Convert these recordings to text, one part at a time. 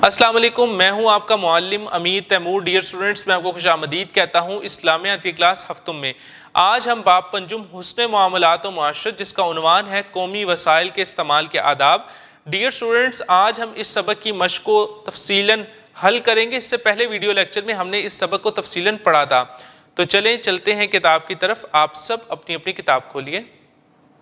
السلام علیکم، میں ہوں آپ کا معلم امیر تیمور۔ ڈیئر اسٹوڈنٹس، میں آپ کو خوش آمدید کہتا ہوں اسلامیات کی کلاس ہفتم میں۔ آج ہم باب پنجم حسن معاملات و معاشرت، جس کا عنوان ہے قومی وسائل کے استعمال کے آداب۔ ڈیئر اسٹوڈنٹس، آج ہم اس سبق کی مشق کو تفصیلاً حل کریں گے۔ اس سے پہلے ویڈیو لیکچر میں ہم نے اس سبق کو تفصیلاً پڑھا تھا، تو چلتے ہیں کتاب کی طرف۔ آپ سب اپنی اپنی کتاب کھولیے۔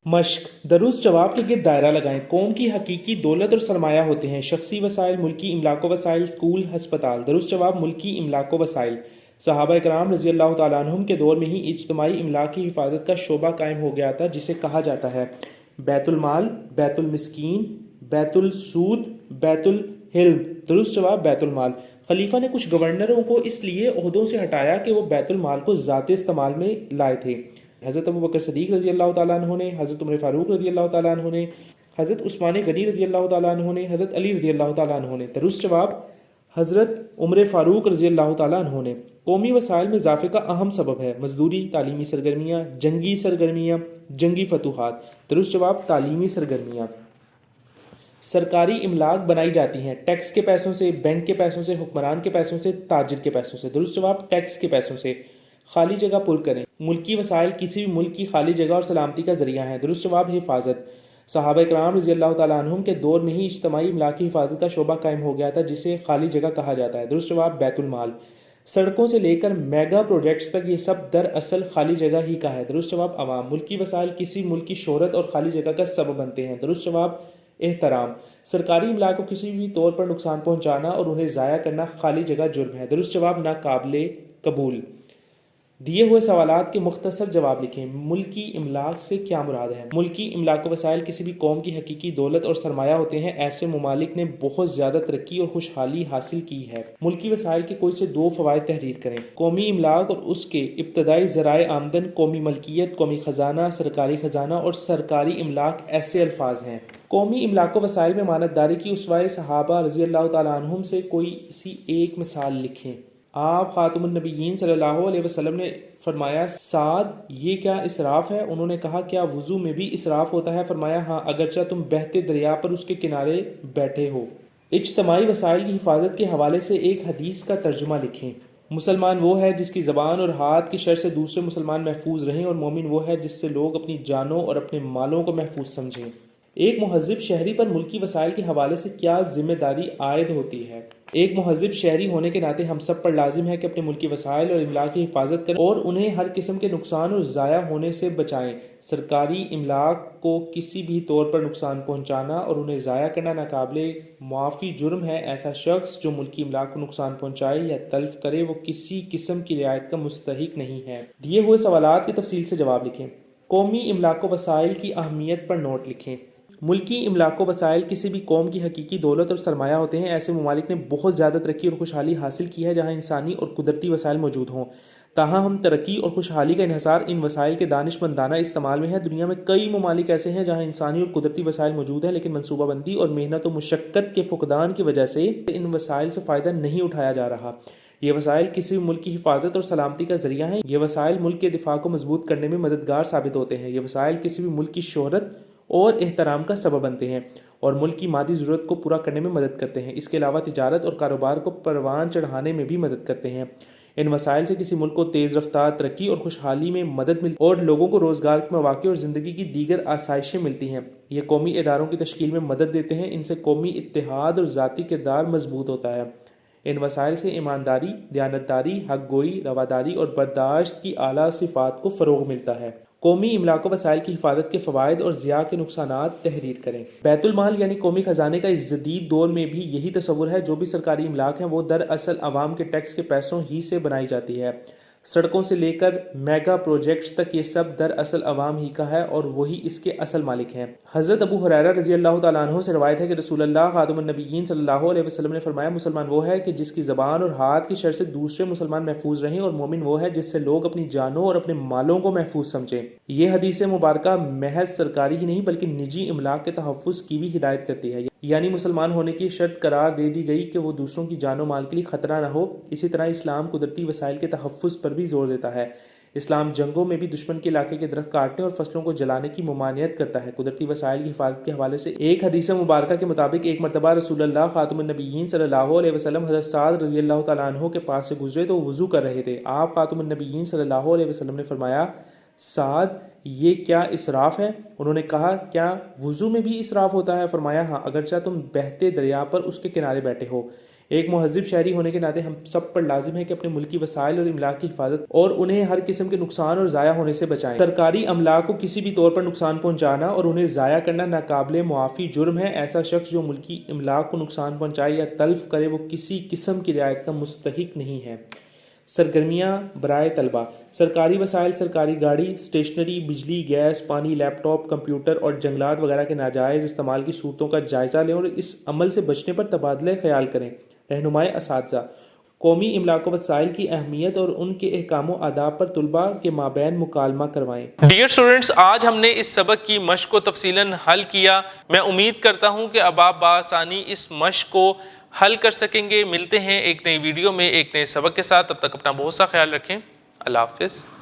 مشق درست جواب کے گرد دائرہ لگائیں۔ قوم کی حقیقی دولت اور سرمایہ ہوتے ہیں شخصی وسائل، ملکی املاک و وسائل، اسکول، ہسپتال۔ درست جواب ملکی املاک و وسائل۔ صحابہ کرام رضی اللہ تعالیٰ عنہم کے دور میں ہی اجتماعی املاک کی حفاظت کا شعبہ قائم ہو گیا تھا، جسے کہا جاتا ہے بیت المال، بیت المسکین، بیت السود، بیت الحلم۔ درست جواب بیت المال۔ خلیفہ نے کچھ گورنروں کو اس لیے عہدوں سے ہٹایا کہ وہ بیت المال کو ذاتی استعمال میں لائے تھے۔ حضرت ابو بکر صدیق رضی اللہ تعالیٰ عنہ نے، حضرت عمر فاروق رضی اللہ تعالیٰ عنہ نے، حضرت عثمان غنی رضی اللہ تعالیٰ عنہ نے، حضرت علی رضی اللہ تعالیٰ عنہ نے۔ درست جواب حضرت عمر فاروق رضی اللہ تعالیٰ عنہ نے۔ قومی وسائل میں اضافے کا اہم سبب ہے مزدوری، تعلیمی سرگرمیاں، جنگی سرگرمیاں، جنگی فتوحات۔ درست جواب تعلیمی سرگرمیاں۔ سرکاری املاک بنائی جاتی ہیں ٹیکس کے پیسوں سے، بینک کے پیسوں سے، حکمران کے پیسوں سے، تاجر کے پیسوں سے۔ درست جواب ٹیکس کے پیسوں سے۔ خالی جگہ پر کریں۔ ملکی وسائل کسی بھی ملک کی خالی جگہ اور سلامتی کا ذریعہ ہیں۔ درست جواب حفاظت۔ صحابہ کرام رضی اللہ تعالیٰ عنہم کے دور میں ہی اجتماعی املاک کی حفاظت کا شعبہ قائم ہو گیا تھا، جسے خالی جگہ کہا جاتا ہے۔ درست جواب بیت المال۔ سڑکوں سے لے کر میگا پروجیکٹس تک یہ سب دراصل خالی جگہ ہی کا ہے۔ درست جواب عوام۔ ملکی وسائل کسی ملک کی شہرت اور خالی جگہ کا سبب بنتے ہیں۔ درست جواب احترام۔ سرکاری املاک کو کسی بھی طور پر نقصان پہنچانا اور انہیں ضائع کرنا خالی جگہ جرم ہے۔ درست جواب ناقابل قبول۔ دیے ہوئے سوالات کے مختصر جواب لکھیں۔ ملکی املاک سے کیا مراد ہے؟ ملکی املاک و وسائل کسی بھی قوم کی حقیقی دولت اور سرمایہ ہوتے ہیں۔ ایسے ممالک نے بہت زیادہ ترقی اور خوشحالی حاصل کی ہے۔ ملکی وسائل کے کوئی سے دو فوائد تحریر کریں۔ قومی املاک اور اس کے ابتدائی ذرائع آمدن، قومی ملکیت، قومی خزانہ، سرکاری خزانہ اور سرکاری املاک ایسے الفاظ ہیں۔ قومی املاک و وسائل میں امانتداری کی اسوہ صحابہ رضی اللہ تعالیٰ عنہم سے کوئی سی ایک مثال لکھیں۔ آپ خاتم النبیین صلی اللہ علیہ وسلم نے فرمایا سعد یہ کیا اسراف ہے؟ انہوں نے کہا کیا وضو میں بھی اسراف ہوتا ہے؟ فرمایا ہاں، اگرچہ تم بہتے دریا پر اس کے کنارے بیٹھے ہو۔ اجتماعی وسائل کی حفاظت کے حوالے سے ایک حدیث کا ترجمہ لکھیں۔ مسلمان وہ ہے جس کی زبان اور ہاتھ کی شر سے دوسرے مسلمان محفوظ رہیں، اور مومن وہ ہے جس سے لوگ اپنی جانوں اور اپنے مالوں کو محفوظ سمجھیں۔ ایک مہذب شہری پر ملکی وسائل کے حوالے سے کیا ذمہ داری عائد ہوتی ہے؟ ایک مہذب شہری ہونے کے ناطے ہم سب پر لازم ہے کہ اپنے ملکی وسائل اور املاک کی حفاظت کریں اور انہیں ہر قسم کے نقصان اور ضائع ہونے سے بچائیں۔ سرکاری املاک کو کسی بھی طور پر نقصان پہنچانا اور انہیں ضائع کرنا ناقابل معافی جرم ہے۔ ایسا شخص جو ملکی املاک کو نقصان پہنچائے یا تلف کرے وہ کسی قسم کی رعایت کا مستحق نہیں ہے۔ دیے ہوئے سوالات کی تفصیل سے جواب لکھیں۔ قومی املاک و وسائل کی اہمیت پر نوٹ لکھیں۔ ملکی املاک و وسائل کسی بھی قوم کی حقیقی دولت اور سرمایہ ہوتے ہیں۔ ایسے ممالک نے بہت زیادہ ترقی اور خوشحالی حاصل کی ہے جہاں انسانی اور قدرتی وسائل موجود ہوں۔ تاہم ترقی اور خوشحالی کا انحصار ان وسائل کے دانش مندانہ استعمال میں ہے۔ دنیا میں کئی ممالک ایسے ہیں جہاں انسانی اور قدرتی وسائل موجود ہیں، لیکن منصوبہ بندی اور محنت و مشقت کے فقدان کی وجہ سے ان وسائل سے فائدہ نہیں اٹھایا جا رہا۔ یہ وسائل کسی بھی ملک کی حفاظت اور سلامتی کا ذریعہ ہیں۔ یہ وسائل ملک کے دفاع کو مضبوط کرنے میں مددگار ثابت ہوتے ہیں۔ یہ وسائل کسی بھی ملک کی شہرت اور احترام کا سبب بنتے ہیں اور ملک کی مادی ضرورت کو پورا کرنے میں مدد کرتے ہیں۔ اس کے علاوہ تجارت اور کاروبار کو پروان چڑھانے میں بھی مدد کرتے ہیں۔ ان وسائل سے کسی ملک کو تیز رفتار ترقی اور خوشحالی میں مدد ملتی ہے اور لوگوں کو روزگار کے مواقع اور زندگی کی دیگر آسائشیں ملتی ہیں۔ یہ قومی اداروں کی تشکیل میں مدد دیتے ہیں۔ ان سے قومی اتحاد اور ذاتی کردار مضبوط ہوتا ہے۔ ان وسائل سے ایمانداری، دیانتداری، حق گوئی، رواداری اور برداشت کی اعلیٰ صفات کو فروغ ملتا ہے۔ قومی املاک و وسائل کی حفاظت کے فوائد اور ضیاع کے نقصانات تحریر کریں۔ بیت المال یعنی قومی خزانے کا اس جدید دور میں بھی یہی تصور ہے۔ جو بھی سرکاری املاک ہیں وہ دراصل عوام کے ٹیکس کے پیسوں ہی سے بنائی جاتی ہے۔ سڑکوں سے لے کر میگا پروجیکٹس تک یہ سب دراصل عوام ہی کا ہے اور وہی اس کے اصل مالک ہیں۔ حضرت ابو ہریرہ رضی اللہ تعالیٰ عنہ سے روایت ہے کہ رسول اللہ خاتم النبیین صلی اللہ علیہ وسلم نے فرمایا مسلمان وہ ہے کہ جس کی زبان اور ہاتھ کی شر سے دوسرے مسلمان محفوظ رہیں، اور مومن وہ ہے جس سے لوگ اپنی جانوں اور اپنے مالوں کو محفوظ سمجھیں۔ یہ حدیث مبارکہ محض سرکاری ہی نہیں بلکہ نجی املاک کے تحفظ کی بھی ہدایت کرتی ہے، یعنی مسلمان ہونے کی شرط قرار دے دی گئی کہ وہ دوسروں کی جان و مال کے لیے خطرہ نہ ہو۔ اسی طرح اسلام قدرتی وسائل کے تحفظ پر بھی زور دیتا ہے۔ اسلام جنگوں میں بھی دشمن کے علاقے کے درخت کاٹنے اور فصلوں کو جلانے کی ممانعت کرتا ہے۔ قدرتی وسائل کی حفاظت کے حوالے سے ایک حدیث مبارکہ کے مطابق ایک مرتبہ رسول اللہ خاتم النبیین صلی اللہ علیہ وسلم حضرت سعد رضی اللہ تعالیٰ عنہ کے پاس سے گزرے تو وہ وضو کر رہے تھے۔ آپ خاتم النبیین صلی اللہ علیہ وسلم نے فرمایا، سعد یہ کیا اسراف ہے؟ انہوں نے کہا، کیا وضو میں بھی اسراف ہوتا ہے؟ فرمایا، ہاں، اگرچہ تم بہتے دریا پر اس کے کنارے بیٹھے ہو۔ ایک مہذب شہری ہونے کے ناطے ہم سب پر لازم ہے کہ اپنے ملکی وسائل اور املاک کی حفاظت اور انہیں ہر قسم کے نقصان اور ضائع ہونے سے بچائیں۔ سرکاری املاک کو کسی بھی طور پر نقصان پہنچانا اور انہیں ضائع کرنا ناقابل معافی جرم ہے۔ ایسا شخص جو ملکی املاک کو نقصان پہنچائے یا تلف کرے وہ کسی قسم کی رعایت کا مستحق نہیں ہے۔ سرگرمیاں برائے طلبہ۔ سرکاری وسائل، سرکاری گاڑی، اسٹیشنری، بجلی، گیس، پانی، لیپ ٹاپ، کمپیوٹر اور جنگلات وغیرہ کے ناجائز استعمال کی صورتوں کا جائزہ لیں اور اس عمل سے بچنے پر تبادلہ خیال کریں۔ رہنمائے اساتذہ، قومی املاک و وسائل کی اہمیت اور ان کے احکام و آداب پر طلباء کے مابین مکالمہ کروائیں۔ ڈیئر اسٹوڈنٹس، آج ہم نے اس سبق کی مشق کو تفصیلاً حل کیا۔ میں امید کرتا ہوں کہ اب آپ بآسانی اس مشق کو حل کر سکیں گے۔ ملتے ہیں ایک نئی ویڈیو میں ایک نئے سبق کے ساتھ، تب تک اپنا بہت سا خیال رکھیں۔ اللہ حافظ۔